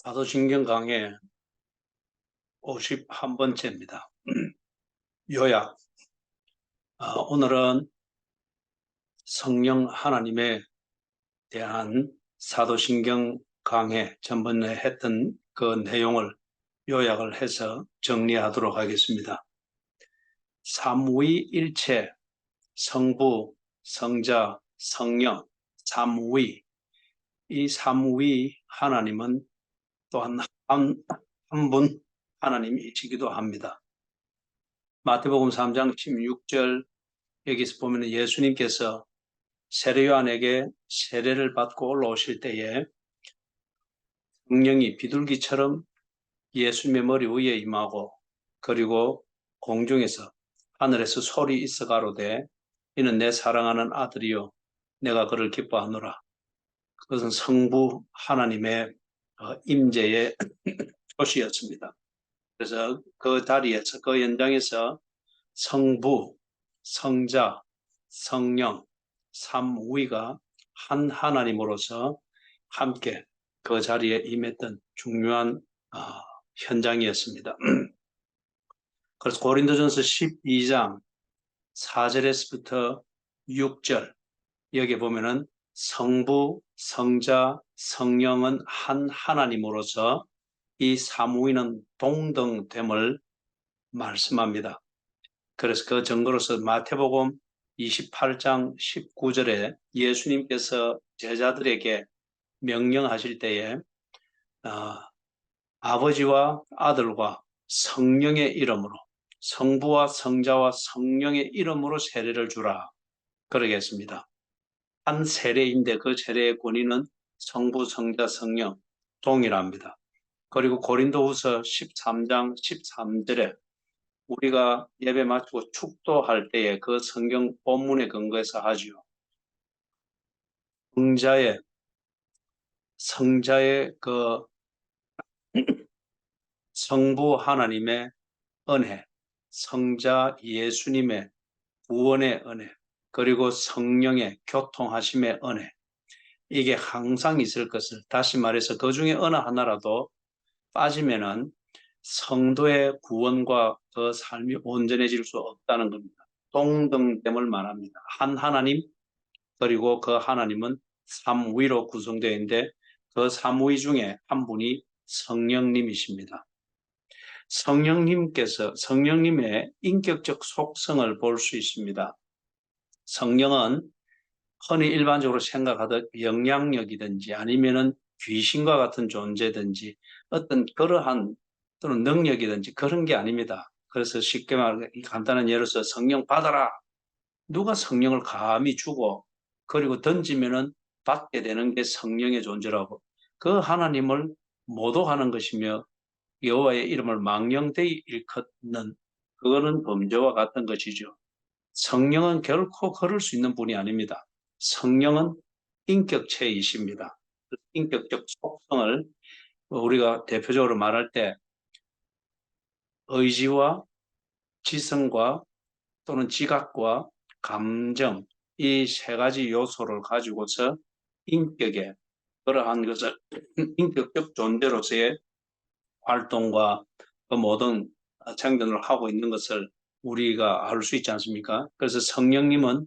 사도신경 강해 51번째입니다. 요약. 오늘은 성령 하나님에 대한 사도신경 강해 전번에 했던 그 내용을 요약을 해서 정리하도록 하겠습니다. 삼위일체, 성부, 성자, 성령, 삼위. 이 삼위 하나님은 또한 한 분 하나님이시기도 합니다. 마태복음 3장 16절 여기서 보면 예수님께서 세례요한에게 세례를 받고 올라오실 때에 성령이 비둘기처럼 예수님의 머리 위에 임하고 그리고 공중에서 하늘에서 소리 있어 가로되 이는 내 사랑하는 아들이요 내가 그를 기뻐하노라. 그것은 성부 하나님의 임재의 표시였습니다. 그래서 그 자리에서 그 현장에서 성부, 성자, 성령, 삼위가 한 하나님으로서 함께 그 자리에 임했던 중요한 현장이었습니다. 그래서 고린도전서 12장 4절에서부터 6절 여기 보면은 성부, 성자, 성령은 한 하나님으로서 이 삼위는 동등됨을 말씀합니다. 그래서 그 증거로서 마태복음 28장 19절에 예수님께서 제자들에게 명령하실 때에 아버지와 아들과 성령의 이름으로 성부와 성자와 성령의 이름으로 세례를 주라 그러겠습니다. 한 세례인데 그 세례의 권위는 성부, 성자, 성령 동일합니다. 그리고 고린도후서 13장 13절에 우리가 예배 마치고 축도할 때에 그 성경 본문에 근거해서 하지요. 성자의 그 성부 하나님의 은혜, 성자 예수님의 구원의 은혜, 그리고 성령의 교통하심의 은혜, 이게 항상 있을 것을, 다시 말해서 그 중에 어느 하나라도 빠지면은 성도의 구원과 그 삶이 온전해질 수 없다는 겁니다. 동등됨을 말합니다. 한 하나님, 그리고 그 하나님은 삼위로 구성되어 있는데 그 삼위 중에 한 분이 성령님이십니다. 성령님의 인격적 속성을 볼 수 있습니다. 성령은 흔히 일반적으로 생각하듯 영향력이든지 아니면은 귀신과 같은 존재든지 어떤 그러한 또는 능력이든지 그런 게 아닙니다. 그래서 쉽게 말해 간단한 예로서 성령 받아라. 누가 성령을 감히 주고 그리고 던지면은 받게 되는 게 성령의 존재라고 그 하나님을 모독하는 것이며 여호와의 이름을 망령되이 일컫는 그거는 범죄와 같은 것이죠. 성령은 결코 그럴 수 있는 분이 아닙니다. 성령은 인격체이십니다. 인격적 속성을 우리가 대표적으로 말할 때 의지와 지성과 또는 지각과 감정 이 세 가지 요소를 가지고서 인격의 그러한 것을 인격적 존재로서의 활동과 그 모든 행동을 하고 있는 것을 우리가 알 수 있지 않습니까? 그래서 성령님은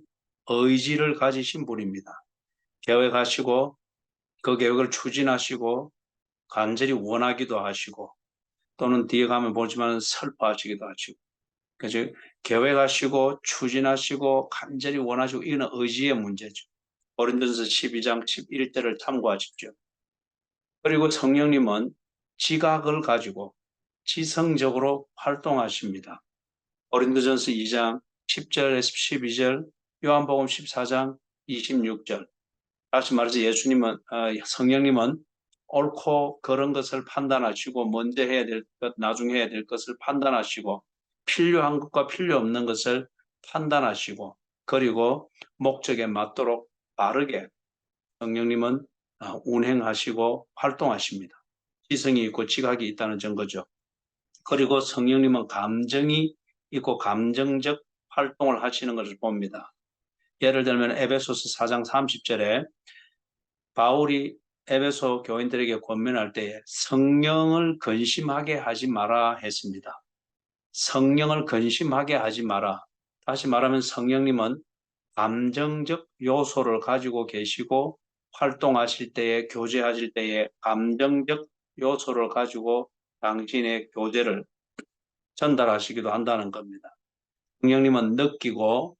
의지를 가지신 분입니다. 계획하시고 그 계획을 추진하시고 간절히 원하기도 하시고 또는 뒤에 가면 보지만 설파하시기도 하시고 그래서 계획하시고 추진하시고 간절히 원하시고 이건 의지의 문제죠. 고린도전서 12장 11절을 참고하십시오. 그리고 성령님은 지각을 가지고 지성적으로 활동하십니다. 고린도전서 2장 10절에서 12절, 요한복음 14장 26절. 다시 말해서 성령님은 옳고 그런 것을 판단하시고 먼저 해야 될 것, 나중에 해야 될 것을 판단하시고 필요한 것과 필요 없는 것을 판단하시고 그리고 목적에 맞도록 바르게 성령님은 운행하시고 활동하십니다. 지성이 있고 지각이 있다는 증거죠. 그리고 성령님은 감정이 있고 감정적 활동을 하시는 것을 봅니다. 예를 들면 에베소서 4장 30절에 바울이 에베소 교인들에게 권면할 때에 성령을 근심하게 하지 마라 했습니다. 성령을 근심하게 하지 마라. 다시 말하면 성령님은 감정적 요소를 가지고 계시고 활동하실 때에, 교제하실 때에 감정적 요소를 가지고 당신의 교제를 전달하시기도 한다는 겁니다. 성령님은 느끼고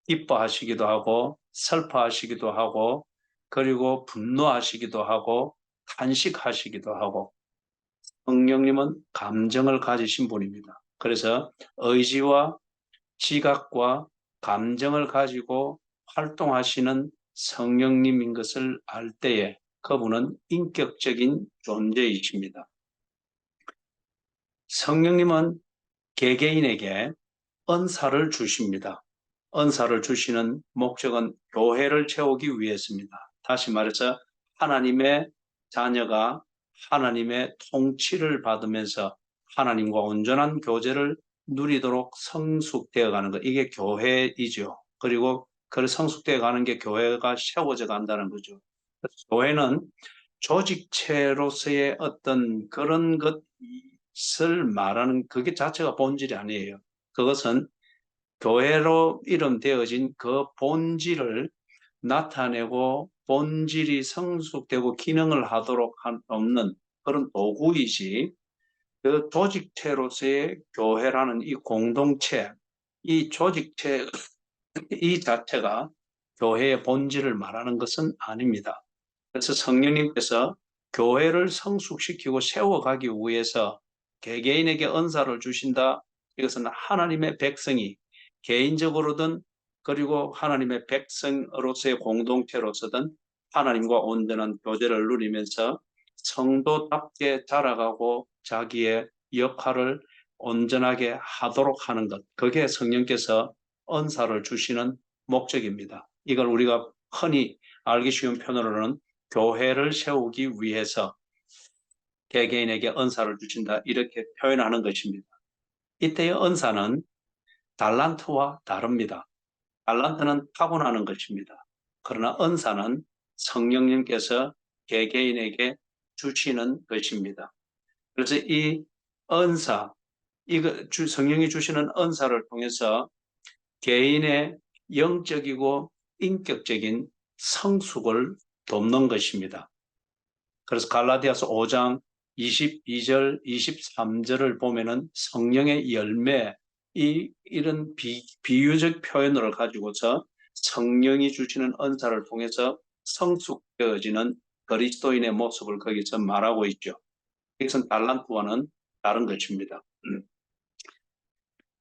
기뻐하시기도 하고 슬퍼하시기도 하고 그리고 분노하시기도 하고 탄식하시기도 하고 성령님은 감정을 가지신 분입니다. 그래서 의지와 지각과 감정을 가지고 활동하시는 성령님인 것을 알 때에 그분은 인격적인 존재이십니다. 성령님은 개개인에게 은사를 주십니다. 은사를 주시는 목적은 교회를 채우기 위해서입니다. 다시 말해서 하나님의 자녀가 하나님의 통치를 받으면서 하나님과 온전한 교제를 누리도록 성숙되어 가는 것, 이게 교회이죠. 그리고 그 성숙되어 가는 게 교회가 세워져 간다는 거죠. 교회는 조직체로서의 어떤 그런 것을 말하는 그게 자체가 본질이 아니에요. 그것은 교회로 이름되어진 그 본질을 나타내고 본질이 성숙되고 기능을 하도록 없는 그런 도구이지, 그 조직체로서의 교회라는 이 공동체, 이 조직체 이 자체가 교회의 본질을 말하는 것은 아닙니다. 그래서 성령님께서 교회를 성숙시키고 세워가기 위해서 개개인에게 은사를 주신다. 이것은 하나님의 백성이 개인적으로든 그리고 하나님의 백성으로서의 공동체로서든 하나님과 온전한 교제를 누리면서 성도답게 자라가고 자기의 역할을 온전하게 하도록 하는 것. 그게 성령께서 은사를 주시는 목적입니다. 이걸 우리가 흔히 알기 쉬운 표현으로는 교회를 세우기 위해서 개개인에게 은사를 주신다, 이렇게 표현하는 것입니다. 이때의 은사는 달란트와 다릅니다. 달란트는 타고나는 것입니다. 그러나 은사는 성령님께서 개개인에게 주시는 것입니다. 그래서 이 은사, 성령이 주시는 은사를 통해서 개인의 영적이고 인격적인 성숙을 돕는 것입니다. 그래서 갈라디아서 5장 22절, 23절을 보면은 성령의 열매, 이런 비유적 표현을 가지고서 성령이 주시는 은사를 통해서 성숙되어지는 그리스도인의 모습을 거기서 말하고 있죠. 이것은 달란트와는 다른 것입니다.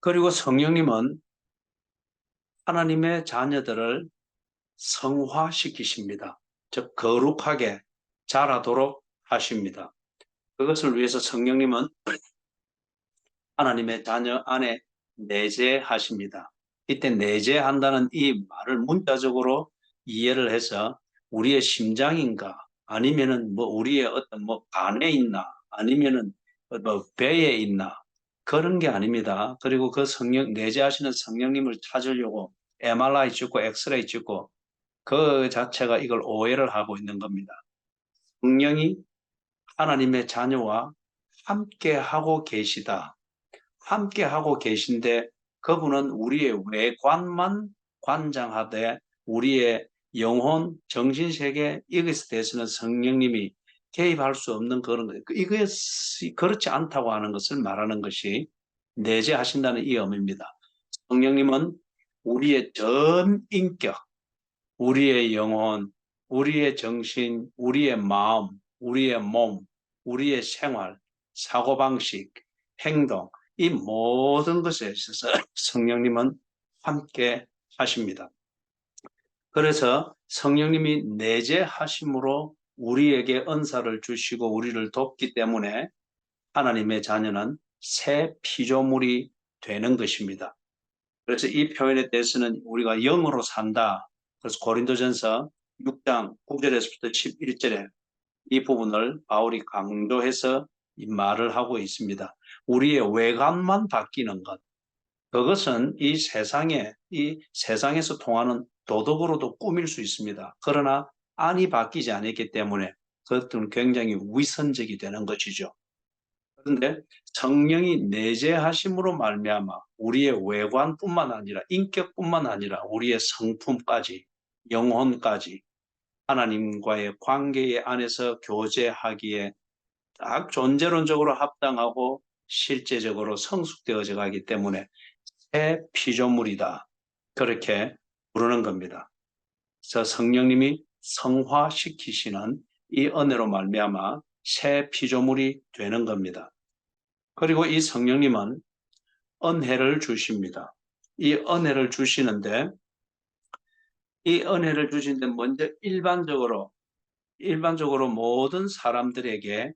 그리고 성령님은 하나님의 자녀들을 성화시키십니다. 즉 거룩하게 자라도록 하십니다. 그것을 위해서 성령님은 하나님의 자녀 안에 내재하십니다. 이때 내재한다는 이 말을 문자적으로 이해를 해서 우리의 심장인가 아니면은 뭐 우리의 어떤 뭐 간에 있나 아니면은 뭐 배에 있나 그런 게 아닙니다. 그리고 그 성령 내재하시는 성령님을 찾으려고 MRI 찍고 엑스레이 찍고 그 자체가 이걸 오해를 하고 있는 겁니다. 성령이 하나님의 자녀와 함께 하고 계시다. 함께 하고 계신데 그분은 우리의 외관만 관장하되 우리의 영혼, 정신세계 이것에 대해서는 성령님이 개입할 수 없는 그런 거예요. 이것이 그렇지 않다고 하는 것을 말하는 것이 내재하신다는 이 의미입니다. 성령님은 우리의 전 인격, 우리의 영혼, 우리의 정신, 우리의 마음, 우리의 몸, 우리의 생활, 사고방식, 행동, 이 모든 것에 있어서 성령님은 함께 하십니다. 그래서 성령님이 내재하심으로 우리에게 은사를 주시고 우리를 돕기 때문에 하나님의 자녀는 새 피조물이 되는 것입니다. 그래서 이 표현에 대해서는 우리가 영으로 산다. 그래서 고린도전서 6장 9절에서부터 11절에 이 부분을 바울이 강조해서 이 말을 하고 있습니다. 우리의 외관만 바뀌는 것. 그것은 이 세상에서 통하는 도덕으로도 꾸밀 수 있습니다. 그러나 안이 바뀌지 않았기 때문에 그것들은 굉장히 위선적이 되는 것이죠. 그런데 성령이 내재하심으로 말미암아 우리의 외관뿐만 아니라 인격뿐만 아니라 우리의 성품까지 영혼까지 하나님과의 관계 안에서 교제하기에 딱 존재론적으로 합당하고 실제적으로 성숙되어져 가기 때문에 새 피조물이다. 그렇게 부르는 겁니다. 그래서 성령님이 성화시키시는 이 은혜로 말미암아 새 피조물이 되는 겁니다. 그리고 이 성령님은 은혜를 주십니다. 이 은혜를 주시는데 이 은혜를 주시는데 먼저 일반적으로 모든 사람들에게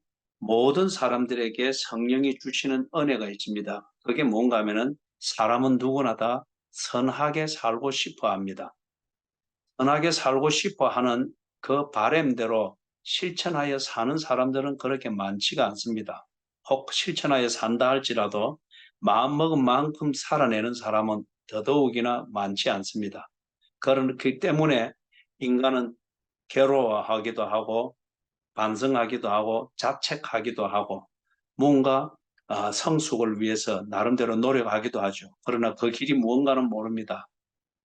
성령이 주시는 은혜가 있습니다. 그게 뭔가 하면은 사람은 누구나 다 선하게 살고 싶어 합니다. 선하게 살고 싶어 하는 그 바람대로 실천하여 사는 사람들은 그렇게 많지가 않습니다. 혹 실천하여 산다 할지라도 마음먹은 만큼 살아내는 사람은 더더욱이나 많지 않습니다. 그렇기 때문에 인간은 괴로워하기도 하고 반성하기도 하고 자책하기도 하고 뭔가 성숙을 위해서 나름대로 노력하기도 하죠. 그러나 그 길이 무언가는 모릅니다.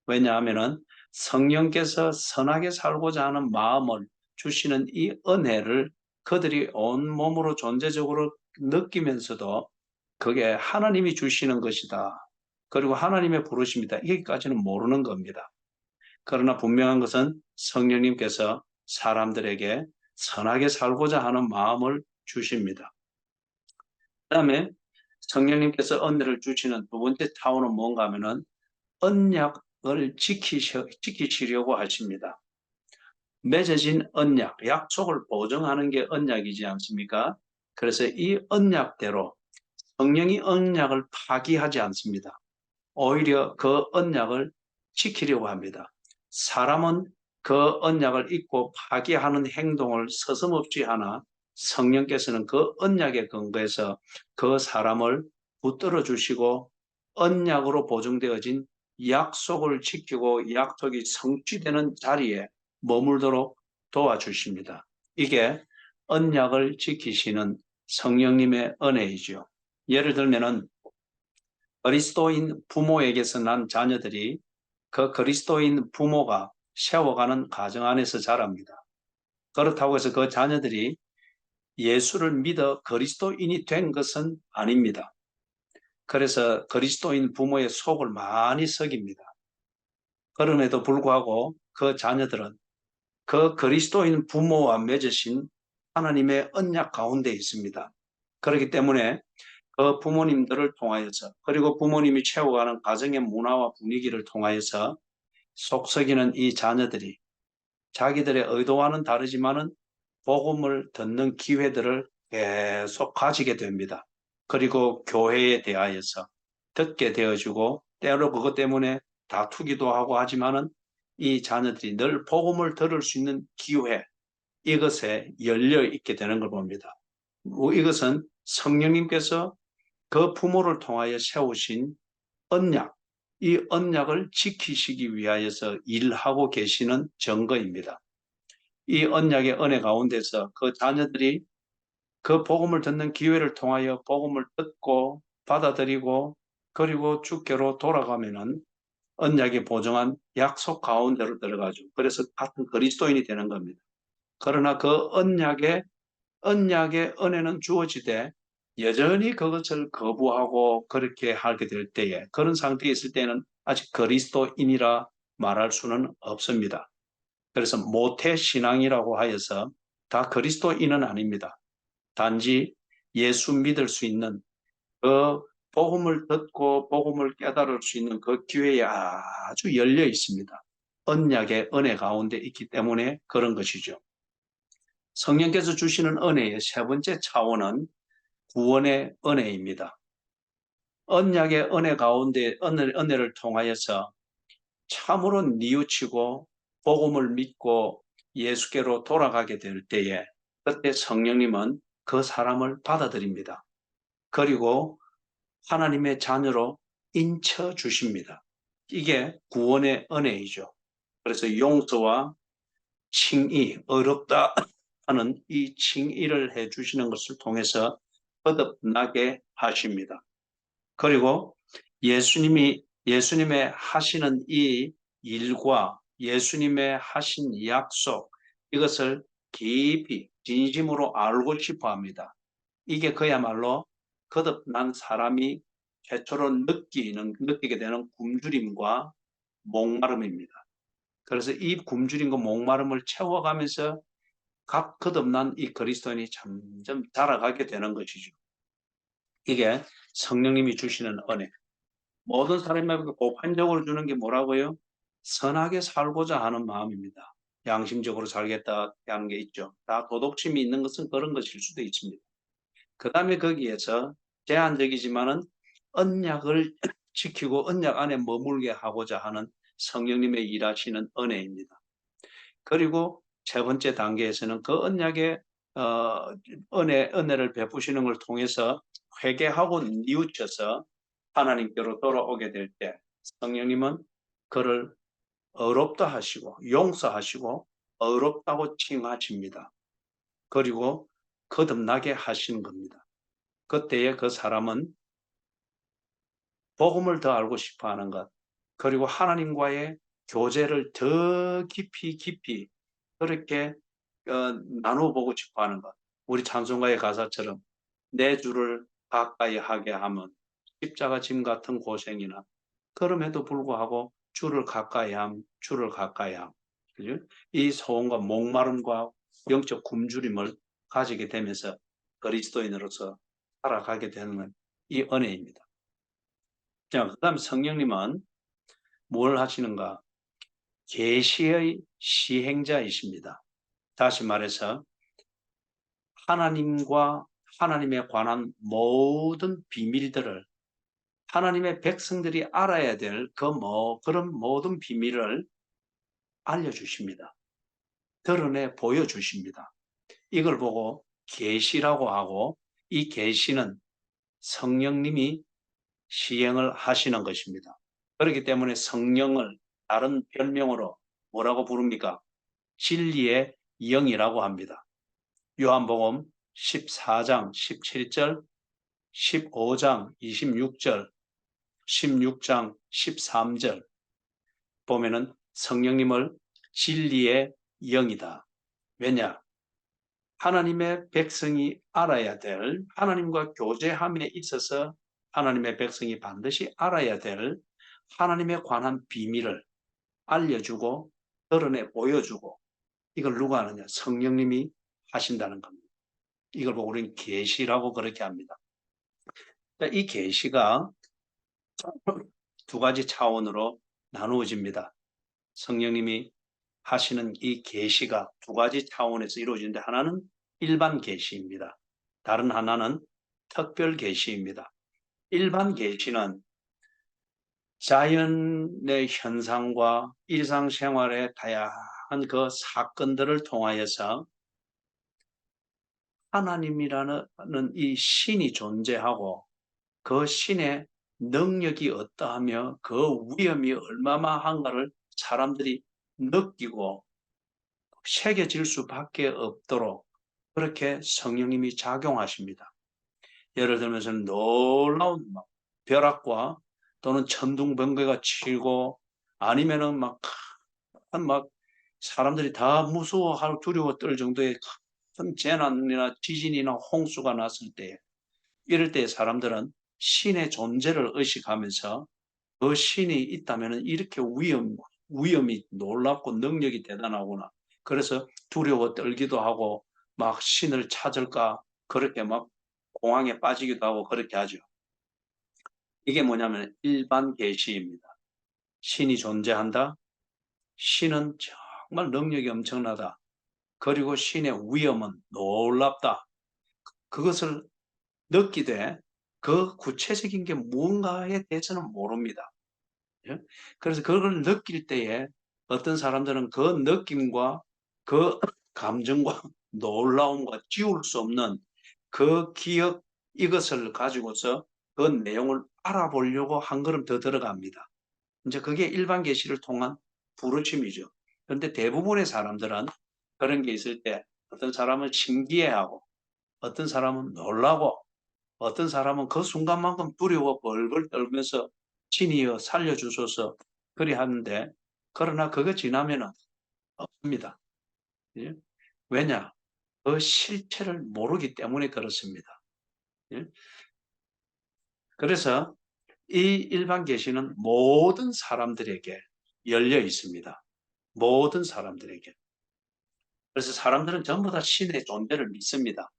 왜냐하면 성령께서 선하게 살고자 하는 마음을 주시는 이 은혜를 그들이 온몸으로 존재적으로 느끼면서도 그게 하나님이 주시는 것이다. 그리고 하나님의 부르심이다. 여기까지는 모르는 겁니다. 그러나 분명한 것은 성령님께서 사람들에게 선하게 살고자 하는 마음을 주십니다. 그 다음에 성령님께서 은혜를 주시는 두 번째 차원은 뭔가 하면은 언약을 지키시려고 하십니다. 맺어진 언약, 약속을 보증하는 게 언약이지 않습니까? 그래서 이 언약대로 성령이 언약을 파기하지 않습니다. 오히려 그 언약을 지키려고 합니다. 사람은 그 언약을 잊고 파기하는 행동을 서슴없이 하나 성령께서는 그 언약에 근거해서 그 사람을 붙들어 주시고 언약으로 보증되어진 약속을 지키고 약속이 성취되는 자리에 머물도록 도와주십니다. 이게 언약을 지키시는 성령님의 은혜이죠. 예를 들면은 그리스도인 부모에게서 난 자녀들이 그 그리스도인 부모가 세워가는 가정 안에서 자랍니다. 그렇다고 해서 그 자녀들이 예수를 믿어 그리스도인이 된 것은 아닙니다. 그래서 그리스도인 부모의 속을 많이 썩입니다. 그럼에도 불구하고 그 자녀들은 그 그리스도인 부모와 맺으신 하나님의 언약 가운데 있습니다. 그렇기 때문에 그 부모님들을 통하여서 그리고 부모님이 채워가는 가정의 문화와 분위기를 통하여서 속썩이는 이 자녀들이 자기들의 의도와는 다르지만은 복음을 듣는 기회들을 계속 가지게 됩니다. 그리고 교회에 대하여서 듣게 되어지고 때로 그것 때문에 다투기도 하고 하지만은 이 자녀들이 늘 복음을 들을 수 있는 기회 이것에 열려 있게 되는 걸 봅니다. 이것은 성령님께서 그 부모를 통하여 세우신 언약, 이 언약을 지키시기 위하여서 일하고 계시는 증거입니다. 이 언약의 은혜 가운데서 그 자녀들이 그 복음을 듣는 기회를 통하여 복음을 듣고 받아들이고 그리고 주께로 돌아가면은 언약이 보증한 약속 가운데로 들어가죠. 그래서 같은 그리스도인이 되는 겁니다. 그러나 그 언약의 은혜는 주어지되 여전히 그것을 거부하고 그렇게 하게 될 때에 그런 상태에 있을 때는 아직 그리스도인이라 말할 수는 없습니다. 그래서 모태신앙이라고 하여서 다 그리스도인은 아닙니다. 단지 예수 믿을 수 있는 그 복음을 듣고 복음을 깨달을 수 있는 그 기회에 아주 열려 있습니다. 언약의 은혜 가운데 있기 때문에 그런 것이죠. 성령께서 주시는 은혜의 세 번째 차원은 구원의 은혜입니다. 언약의 은혜 가운데 은혜를 통하여서 참으로 뉘우치고 복음을 믿고 예수께로 돌아가게 될 때에 그때 성령님은 그 사람을 받아들입니다. 그리고 하나님의 자녀로 인쳐 주십니다. 이게 구원의 은혜이죠. 그래서 용서와 칭의, 어렵다 하는 이 칭의를 해 주시는 것을 통해서 거듭나게 하십니다. 그리고 예수님의 하시는 이 일과 예수님의 하신 약속, 이것을 깊이 진심으로 알고 싶어 합니다. 이게 그야말로 거듭난 사람이 최초로 느끼게 되는 굶주림과 목마름입니다. 그래서 이 굶주림과 목마름을 채워가면서 각 거듭난 이 그리스도인이 점점 자라가게 되는 것이죠. 이게 성령님이 주시는 은혜. 모든 사람에게 보편적으로 주는 게 뭐라고요? 선하게 살고자 하는 마음입니다. 양심적으로 살겠다 하는 게 있죠. 다 도덕심이 있는 것은 그런 것일 수도 있습니다. 그 다음에 거기에서 제한적이지만은 언약을 지키고 언약 안에 머물게 하고자 하는 성령님의 일하시는 은혜입니다. 그리고 세 번째 단계에서는 그 언약의 은혜를 베푸시는 걸 통해서 회개하고 뉘우쳐서 하나님께로 돌아오게 될 때 성령님은 그를 의롭다 하시고 용서하시고 의롭다고 칭하십니다. 그리고 거듭나게 하시는 겁니다. 그때에 그 사람은 복음을 더 알고 싶어 하는 것, 그리고 하나님과의 교제를 더 깊이 그렇게 나눠보고 싶어 하는 것. 우리 찬송가의 가사처럼 내 주를 가까이 하게 하면 십자가 짐 같은 고생이나 그럼에도 불구하고 주를 가까이 함. 그죠? 이 소원과 목마름과 영적 굶주림을 가지게 되면서 그리스도인으로서 살아가게 되는 이 은혜입니다. 자, 그다음 성령님은 뭘 하시는가? 계시의 시행자이십니다. 다시 말해서 하나님과 하나님에 관한 모든 비밀들을 하나님의 백성들이 알아야 될 그런 모든 비밀을 알려주십니다. 드러내 보여주십니다. 이걸 보고 계시라고 하고, 이 계시는 성령님이 시행을 하시는 것입니다. 그렇기 때문에 성령을 다른 별명으로 뭐라고 부릅니까? 진리의 영이라고 합니다. 요한복음 14장 17절, 15장 26절, 16장 13절 보면은 성령님을 진리의 영이다. 왜냐? 하나님의 백성이 알아야 될, 하나님과 교제함에 있어서 하나님의 백성이 반드시 알아야 될 하나님에 관한 비밀을 알려주고 드러내 보여주고, 이걸 누가 하느냐? 성령님이 하신다는 겁니다. 이걸 보고 우리는 계시라고 그렇게 합니다. 이 계시가 두 가지 차원으로 나누어집니다. 성령님이 하시는 이 계시가 두 가지 차원에서 이루어지는데, 하나는 일반 계시입니다. 다른 하나는 특별 계시입니다. 일반 계시는 자연의 현상과 일상생활의 다양한 그 사건들을 통하여서 하나님이라는 이 신이 존재하고 그 신의 능력이 어떠하며 그 위험이 얼마만한가를 사람들이 느끼고 새겨질 수밖에 없도록 그렇게 성령님이 작용하십니다. 예를 들면서 놀라운 벼락과 또는 천둥번개가 치고, 아니면은 막 사람들이 다 무서워하고 두려워 떨 정도의 큰 재난이나 지진이나 홍수가 났을 때, 이럴 때 사람들은 신의 존재를 의식하면서 그 신이 있다면 이렇게 위험이 놀랍고 능력이 대단하구나. 그래서 두려워 떨기도 하고 막 신을 찾을까 그렇게 막 공황에 빠지기도 하고 그렇게 하죠. 이게 뭐냐면 일반 계시입니다. 신이 존재한다. 신은 정말 능력이 엄청나다. 그리고 신의 위험은 놀랍다. 그것을 느끼되 그 구체적인 게 무언가에 대해서는 모릅니다. 예? 그래서 그걸 느낄 때에 어떤 사람들은 그 느낌과 그 감정과 놀라움과 지울 수 없는 그 기억, 이것을 가지고서 그 내용을 알아보려고 한 걸음 더 들어갑니다. 이제 그게 일반 계시를 통한 부르심이죠. 그런데 대부분의 사람들은 그런 게 있을 때 어떤 사람은 신기해하고, 어떤 사람은 놀라고, 어떤 사람은 그 순간만큼 두려워 벌벌 떨면서 신이여 살려주소서 그리 하는데, 그러나 그거 지나면은 없습니다. 예? 왜냐? 그 실체를 모르기 때문에 그렇습니다. 예? 그래서 이 일반 계시는 모든 사람들에게 열려 있습니다. 모든 사람들에게. 그래서 사람들은 전부 다 신의 존재를 믿습니다.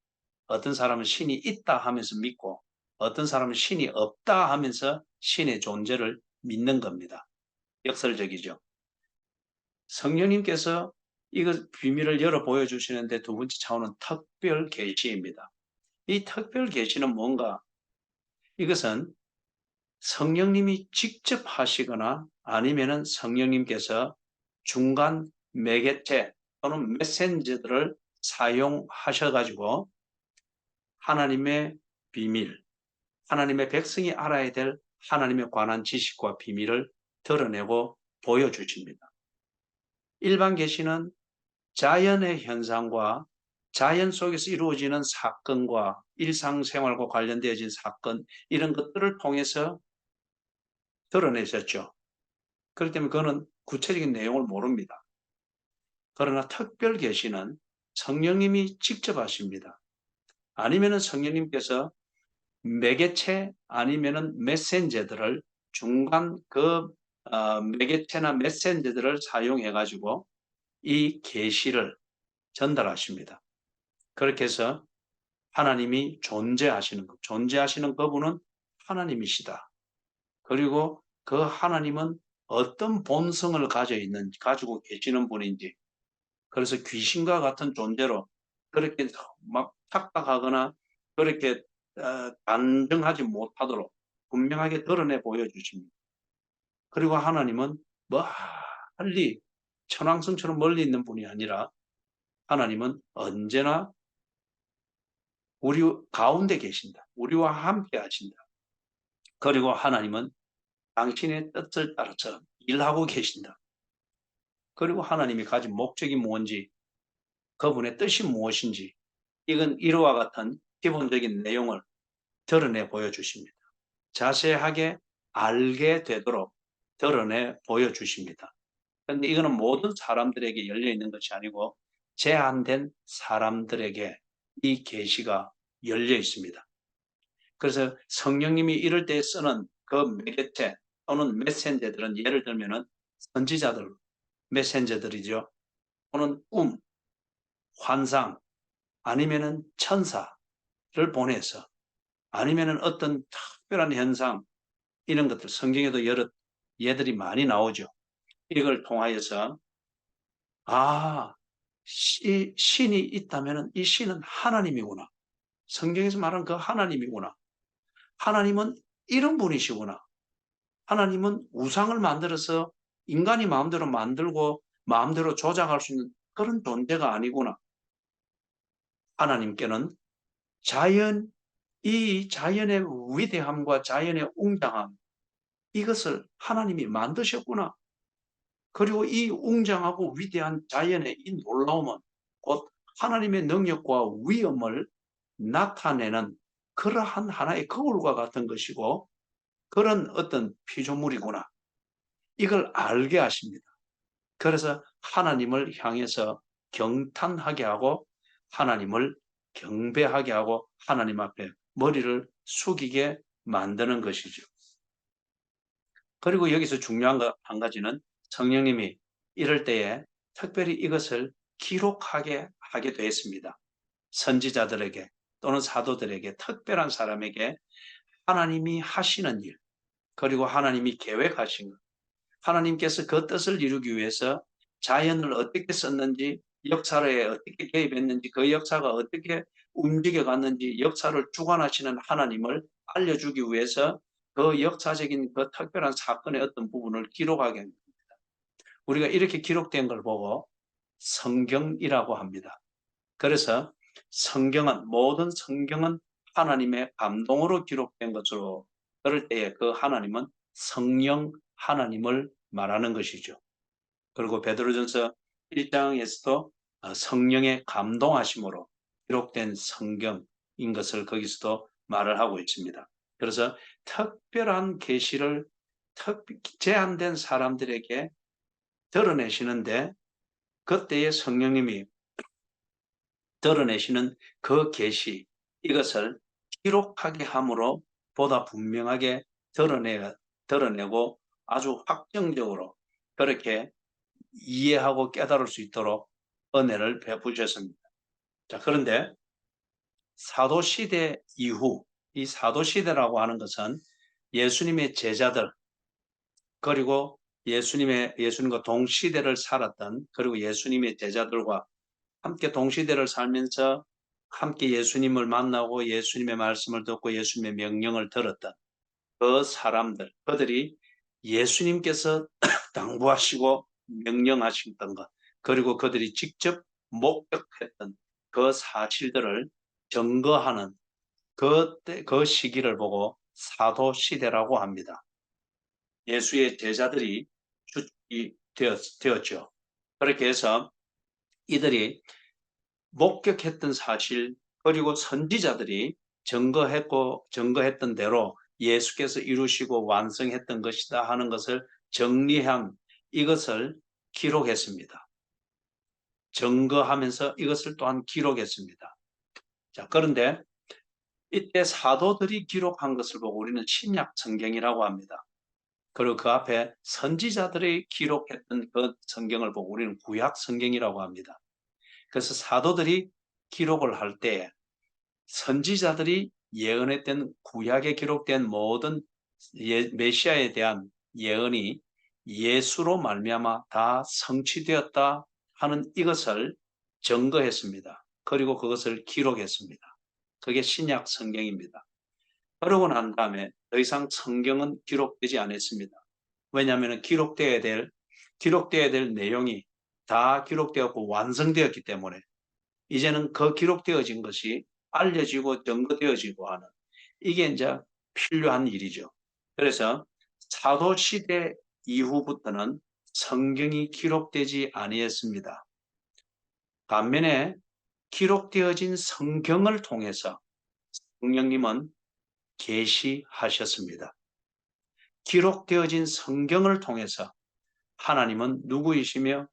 어떤 사람은 신이 있다 하면서 믿고, 어떤 사람은 신이 없다 하면서 신의 존재를 믿는 겁니다. 역설적이죠. 성령님께서 이거 비밀을 열어 보여주시는데 두 번째 차원은 특별 계시입니다. 이 특별 계시는 뭔가? 이것은 성령님이 직접 하시거나 아니면은 성령님께서 중간 매개체 또는 메신저들을 사용하셔가지고 하나님의 비밀, 하나님의 백성이 알아야 될 하나님에 관한 지식과 비밀을 드러내고 보여주십니다. 일반 계시는 자연의 현상과 자연 속에서 이루어지는 사건과 일상생활과 관련되어진 사건, 이런 것들을 통해서 드러내셨죠. 그렇기 때문에 그거는 구체적인 내용을 모릅니다. 그러나 특별 계시는 성령님이 직접 하십니다. 아니면은 성령님께서 매개체 아니면은 메신저들을 중간 매개체나 메신저들을 사용해 가지고 이 계시를 전달하십니다. 그렇게 해서 하나님이 존재하시는 그분은 하나님이시다. 그리고 그 하나님은 어떤 본성을 가지고 계시는 분인지, 그래서 귀신과 같은 존재로 그렇게 막 착각하거나 그렇게 단정하지 못하도록 분명하게 드러내 보여주십니다. 그리고 하나님은 멀리 천왕성처럼 멀리 있는 분이 아니라 하나님은 언제나 우리 가운데 계신다. 우리와 함께 하신다. 그리고 하나님은 당신의 뜻을 따라서 일하고 계신다. 그리고 하나님이 가진 목적이 뭔지, 그분의 뜻이 무엇인지, 이건 이와 같은 기본적인 내용을 드러내 보여주십니다. 자세하게 알게 되도록 드러내 보여주십니다. 그런데 이거는 모든 사람들에게 열려 있는 것이 아니고 제한된 사람들에게 이 계시가 열려 있습니다. 그래서 성령님이 이럴 때 쓰는 그 매개체 또는 메신저들은 예를 들면은 선지자들, 메신저들이죠. 또는 꿈, 환상, 아니면은 천사를 보내서, 아니면은 어떤 특별한 현상, 이런 것들 성경에도 여러 예들이 많이 나오죠. 이걸 통하여서 신이 있다면 이 신은 하나님이구나. 성경에서 말하는 그 하나님이구나. 하나님은 이런 분이시구나. 하나님은 우상을 만들어서 인간이 마음대로 만들고 마음대로 조작할 수 있는 그런 존재가 아니구나. 하나님께는 이 자연의 위대함과 자연의 웅장함, 이것을 하나님이 만드셨구나. 그리고 이 웅장하고 위대한 자연의 이 놀라움은 곧 하나님의 능력과 위엄을 나타내는 그러한 하나의 거울과 같은 것이고, 그런 어떤 피조물이구나. 이걸 알게 하십니다. 그래서 하나님을 향해서 경탄하게 하고 하나님을 경배하게 하고 하나님 앞에 머리를 숙이게 만드는 것이죠. 그리고 여기서 중요한 거 한 가지는 성령님이 이럴 때에 특별히 이것을 기록하게 하게 되었습니다. 선지자들에게 또는 사도들에게, 특별한 사람에게 하나님이 하시는 일, 그리고 하나님이 계획하신 것, 하나님께서 그 뜻을 이루기 위해서 자연을 어떻게 썼는지, 역사에 어떻게 개입했는지, 그 역사가 어떻게 움직여갔는지, 역사를 주관하시는 하나님을 알려주기 위해서 그 역사적인 그 특별한 사건의 어떤 부분을 기록하게 합니다. 우리가 이렇게 기록된 걸 보고 성경이라고 합니다. 그래서 모든 성경은 하나님의 감동으로 기록된 것으로, 그럴 때에 그 하나님은 성령 하나님을 말하는 것이죠. 그리고 베드로전서 1장에서도 성령의 감동하심으로 기록된 성경인 것을 거기서도 말을 하고 있습니다. 그래서 특별한 계시를 제한된 사람들에게 드러내시는데 그때의 성령님이 드러내시는 그 계시 이것을 기록하게 함으로 보다 분명하게 드러내고 아주 확정적으로 그렇게 이해하고 깨달을 수 있도록 은혜를 베푸셨습니다. 자, 그런데 사도시대 이후 이 사도시대라고 하는 것은 예수님의 제자들 그리고 예수님과 동시대를 살았던 그리고 예수님의 제자들과 함께 동시대를 살면서 함께 예수님을 만나고 예수님의 말씀을 듣고 예수님의 명령을 들었던 그 사람들, 그들이 예수님께서 당부하시고 명령하셨던 것, 그리고 그들이 직접 목격했던 그 사실들을 증거하는 그 시기를 보고 사도시대라고 합니다. 예수의 제자들이 주축이 되었죠. 그렇게 해서 이들이 목격했던 사실 그리고 선지자들이 증거했던 대로 예수께서 이루시고 완성했던 것이다 하는 것을 정리한 이것을 기록했습니다. 증거하면서 이것을 또한 기록했습니다. 자, 그런데 이때 사도들이 기록한 것을 보고 우리는 신약 성경이라고 합니다. 그리고 그 앞에 선지자들이 기록했던 그 성경을 보고 우리는 구약 성경이라고 합니다. 그래서 사도들이 기록을 할 때 선지자들이 예언했던 구약에 기록된 모든 메시아에 대한 예언이 예수로 말미암아 다 성취되었다 하는 이것을 증거했습니다. 그리고 그것을 기록했습니다. 그게 신약 성경입니다. 그러고 난 다음에 더 이상 성경은 기록되지 않았습니다. 왜냐하면 기록되어야 될 내용이 다 기록되었고 완성되었기 때문에 이제는 그 기록되어진 것이 알려지고 증거되어지고 하는 이게 이제 필요한 일이죠. 그래서 사도시대 이후부터는 성경이 기록되지 아니했습니다. 반면에 기록되어진 성경을 통해서 성령님은 계시하셨습니다. 기록되어진 성경을 통해서 하나님은 누구이시며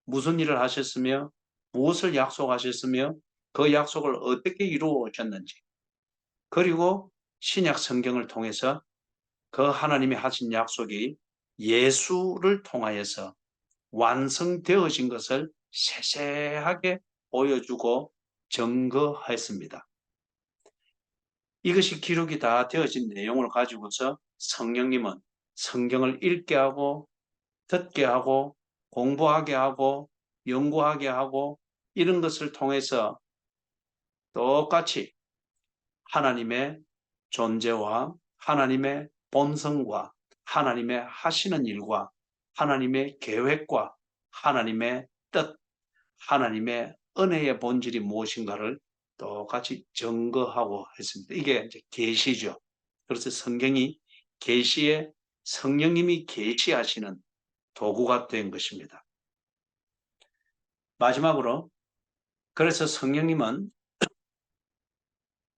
무슨 일을 하셨으며 무엇을 약속하셨으며 그 약속을 어떻게 이루어 오셨는지 그리고 신약 성경을 통해서 그 하나님이 하신 약속이 예수를 통하여서 완성되어진 것을 세세하게 보여주고 증거했습니다. 이것이 기록이 다 되어진 내용을 가지고서 성령님은 성경을 읽게 하고 듣게 하고 공부하게 하고 연구하게 하고 이런 것을 통해서 똑같이 하나님의 존재와 하나님의 본성과 하나님의 하시는 일과 하나님의 계획과 하나님의 뜻, 하나님의 은혜의 본질이 무엇인가를 똑같이 증거하고 했습니다. 이게 이제 계시죠. 그래서 성경이 계시에 성령님이 계시하시는 도구가 된 것입니다. 마지막으로 그래서 성령님은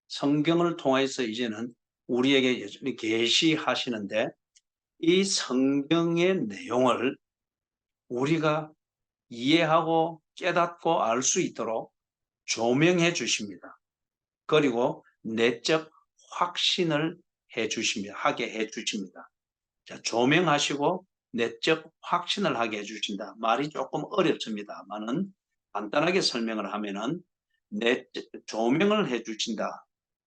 성경을 통해서 이제는 우리에게 여전히 계시하시는데 이 성경의 내용을 우리가 이해하고 깨닫고 알 수 있도록 조명해 주십니다. 그리고 내적 확신을 하게 해 주십니다. 자, 조명하시고 내적 확신을 하게 해 주신다. 말이 조금 어렵습니다만은 간단하게 설명을 하면은 조명을 해 주신다.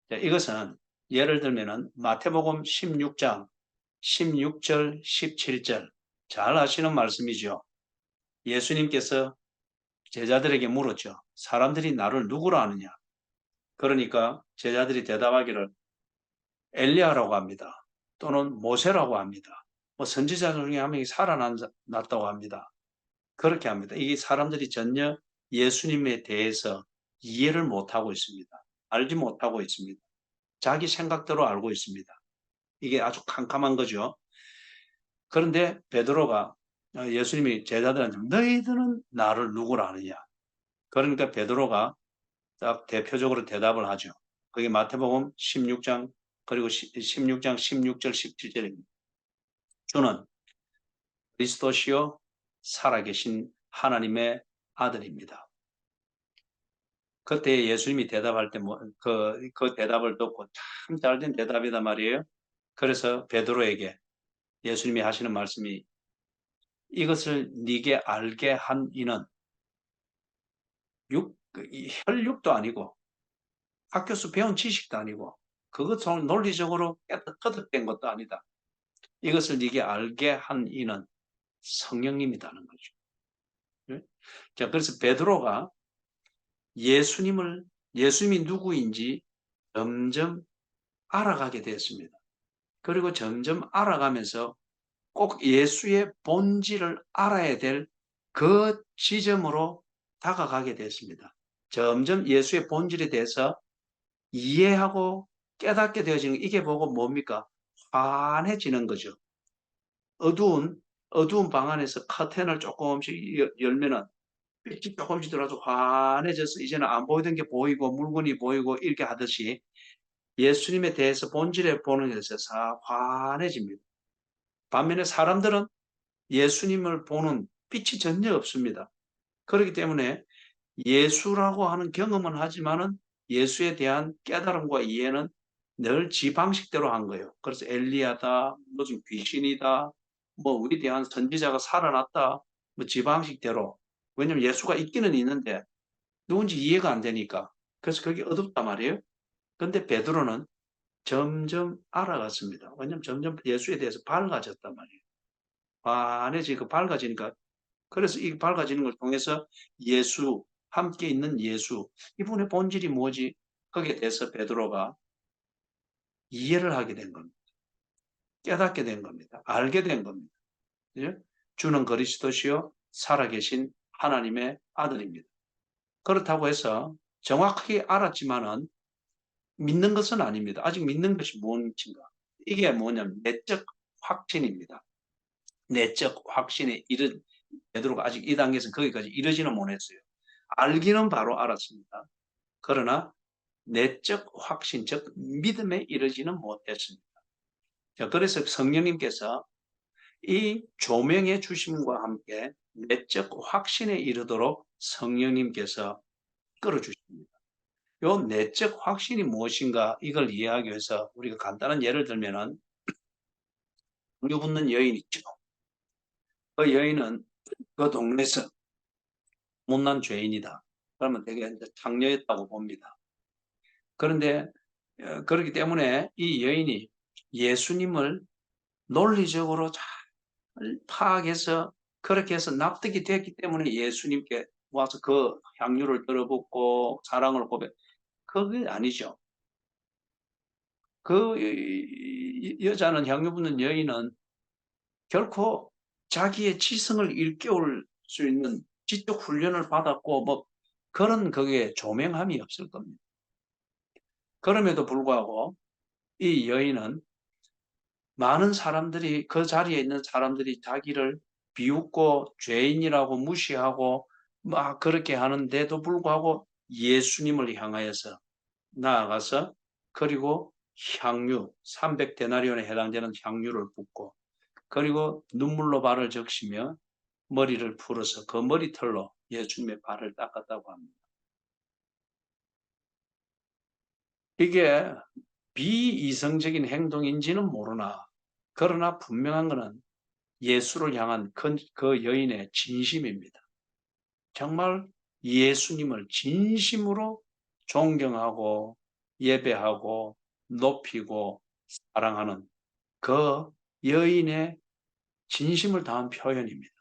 자, 이것은 예를 들면은 마태복음 16장 16절 17절 잘 아시는 말씀이죠. 예수님께서 제자들에게 물었죠. 사람들이 나를 누구로 아느냐? 그러니까 제자들이 대답하기를 엘리야라고 합니다. 또는 모세라고 합니다. 뭐 선지자 중에 한 명이 살아났다고 합니다. 그렇게 합니다. 이게 사람들이 전혀 예수님에 대해서 이해를 못하고 있습니다. 알지 못하고 있습니다. 자기 생각대로 알고 있습니다. 이게 아주 캄캄한 거죠. 그런데 베드로가 예수님이 제자들한테 너희들은 나를 누구라 하느냐? 그러니까 베드로가 딱 대표적으로 대답을 하죠. 그게 마태복음 16장 그리고 16장 16절 17절입니다. 주는 그리스도시요 살아계신 하나님의 아들입니다. 그때 예수님이 대답할 때 그 대답을 듣고 참 잘된 대답이다 말이에요. 그래서 베드로에게 예수님이 하시는 말씀이 이것을 네게 알게 한 이는 혈육도 아니고 학교에서 배운 지식도 아니고 그것 논리적으로 터득된 것도 아니다. 이것을 네게 알게 한 이는 성령님이라는 거죠. 네? 자, 그래서 베드로가 예수님이 누구인지 점점 알아가게 되었습니다. 그리고 점점 알아가면서 꼭 예수의 본질을 알아야 될 그 지점으로 다가가게 됐습니다. 점점 예수의 본질에 대해서 이해하고 깨닫게 되어지는 이게 보고 뭡니까? 환해지는 거죠. 어두운 방 안에서 커튼을 조금씩 열면은 빛이 조금씩 들어와서 환해져서 이제는 안 보이던 게 보이고 물건이 보이고 이렇게 하듯이 예수님에 대해서 본질에 보는 것에서 환해집니다. 반면에 사람들은 예수님을 보는 빛이 전혀 없습니다. 그렇기 때문에 예수라고 하는 경험은 하지만은 예수에 대한 깨달음과 이해는 늘 지 방식대로 한 거예요. 그래서 엘리야다, 무슨 귀신이다, 뭐 위대한 선지자가 살아났다, 뭐 지 방식대로. 왜냐면 예수가 있기는 있는데 누군지 이해가 안 되니까. 그래서 그게 어둡단 말이에요. 근데 베드로는 점점 알아갔습니다. 왜냐면 점점 예수에 대해서 밝아졌단 말이에요. 안해지고 밝아지니까 그래서 이 밝아지는 걸 통해서 예수, 함께 있는 예수, 이분의 본질이 뭐지? 거기에 대해서 베드로가 이해를 하게 된 겁니다. 깨닫게 된 겁니다. 알게 된 겁니다. 예? 주는 그리스도시요 살아계신 하나님의 아들입니다. 그렇다고 해서 정확하게 알았지만은 믿는 것은 아닙니다. 아직 믿는 것이 뭔지가. 이게 뭐냐면 내적 확신입니다. 내적 확신에 베드로가 아직 이 단계에서 거기까지 이르지는 못했어요. 알기는 바로 알았습니다. 그러나 내적 확신, 즉 믿음에 이르지는 못했습니다. 자, 그래서 성령님께서 이 조명의 주심과 함께 내적 확신에 이르도록 성령님께서 끌어주십니다. 요 내적 확신이 무엇인가 이걸 이해하기 위해서 우리가 간단한 예를 들면은 강류 붙는 여인 있죠. 그 여인은 그 동네에서 못난 죄인이다. 그러면 되게 이제 장녀였다고 봅니다. 그런데 그렇기 때문에 이 여인이 예수님을 논리적으로 잘 파악해서 그렇게 해서 납득이 됐기 때문에 예수님께 와서 그 향유를 들어붓고 사랑을 고백. 그게 아니죠. 그 여자는 향유 붓는 여인은 결코 자기의 지성을 일깨울 수 있는 지적 훈련을 받았고 뭐 그런 그게 조명함이 없을 겁니다. 그럼에도 불구하고 이 여인은 많은 사람들이 그 자리에 있는 사람들이 자기를 비웃고 죄인이라고 무시하고 막 그렇게 하는데도 불구하고 예수님을 향하여서 나아가서 그리고 향유 300데나리온에 해당되는 향유를 붓고 그리고 눈물로 발을 적시며 머리를 풀어서 그 머리털로 예수님의 발을 닦았다고 합니다. 이게 비이성적인 행동인지는 모르나 그러나 분명한 것은 예수를 향한 그 여인의 진심입니다. 정말 예수님을 진심으로 존경하고 예배하고 높이고 사랑하는 그 여인의 진심을 다한 표현입니다.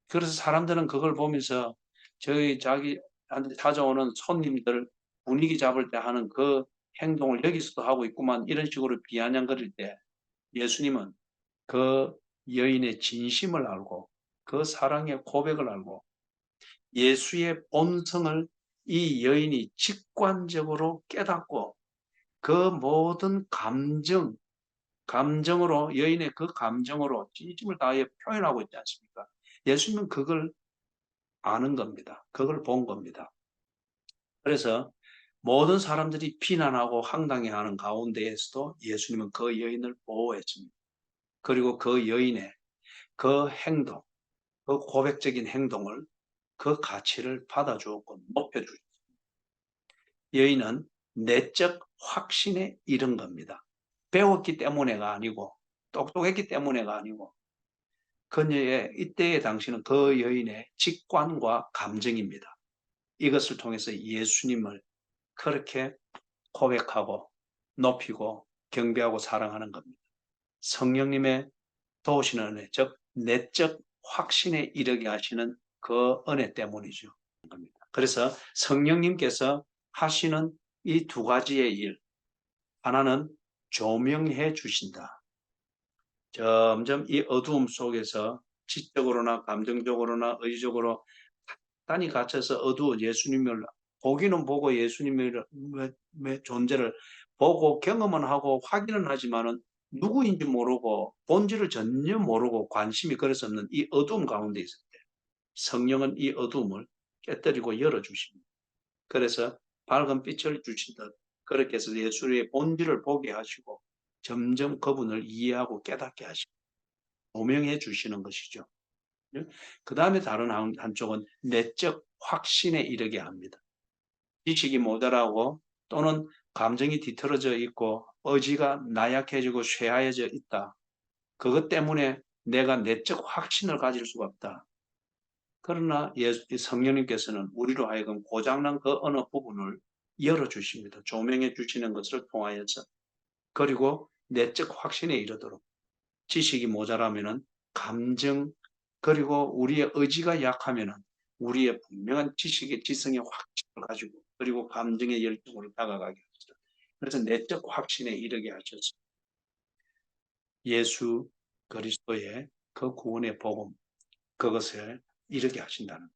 그래서 사람들은 그걸 보면서 자기한테 찾아오는 손님들 분위기 잡을 때 하는 그 행동을 여기서도 하고 있구만 이런 식으로 비아냥거릴 때 예수님은 그 여인의 진심을 알고 그 사랑의 고백을 알고 예수의 본성을 이 여인이 직관적으로 깨닫고 그 모든 감정으로 여인의 그 감정으로 진심을 다해 표현하고 있지 않습니까? 예수님은 그걸 아는 겁니다. 그걸 본 겁니다. 그래서 모든 사람들이 비난하고 황당해하는 가운데에서도 예수님은 그 여인을 보호했습니다. 그리고 그 여인의 그 행동, 그 고백적인 행동을, 그 가치를 받아주었고 높여주었습니다. 여인은 내적 확신에 이른 겁니다. 배웠기 때문에가 아니고 똑똑했기 때문에가 아니고 그녀의 이때의 당시는 그 여인의 직관과 감정입니다. 이것을 통해서 예수님을 그렇게 고백하고 높이고 경배하고 사랑하는 겁니다. 성령님의 도우시는 은혜, 즉 내적 확신에 이르게 하시는 그 은혜 때문이죠. 그래서 성령님께서 하시는 이 두 가지의 일, 하나는 조명해 주신다. 점점 이 어두움 속에서 지적으로나 감정적으로나 의지적으로 단단히 갇혀서 어두운 예수님을 보기는 보고 예수님의 존재를 보고 경험은 하고 확인은 하지만은 누구인지 모르고 본질을 전혀 모르고 관심이 그래서 없는 이 어두움 가운데 있을 때 성령은 이 어두움을 깨뜨리고 열어주십니다. 그래서 밝은 빛을 주시듯 그렇게 해서 예수의 본질을 보게 하시고 점점 그분을 이해하고 깨닫게 하시고 조명해 주시는 것이죠. 그 다음에 다른 한쪽은 내적 확신에 이르게 합니다. 지식이 모자라고 또는 감정이 뒤틀어져 있고 의지가 나약해지고 쇠하여져 있다. 그것 때문에 내가 내적 확신을 가질 수가 없다. 그러나 성령님께서는 우리로 하여금 고장난 그 어느 부분을 열어주십니다. 조명해 주시는 것을 통하여서. 그리고 내적 확신에 이르도록 지식이 모자라면은 감정 그리고 우리의 의지가 약하면은 우리의 분명한 지식의 지성의 확신을 가지고 그리고 감정의 열정으로 다가가게 하시죠. 그래서 내적 확신에 이르게 하셔서 예수 그리스도의 그 구원의 복음 그것을 이르게 하신다는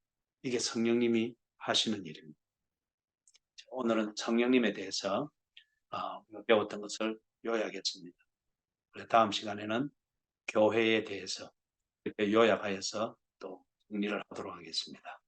이게 성령님이 하시는 일입니다. 오늘은 성령님에 대해서 배웠던 것을 요약했습니다. 다음 시간에는 교회에 대해서 이렇게 요약하여서 또 정리를 하도록 하겠습니다.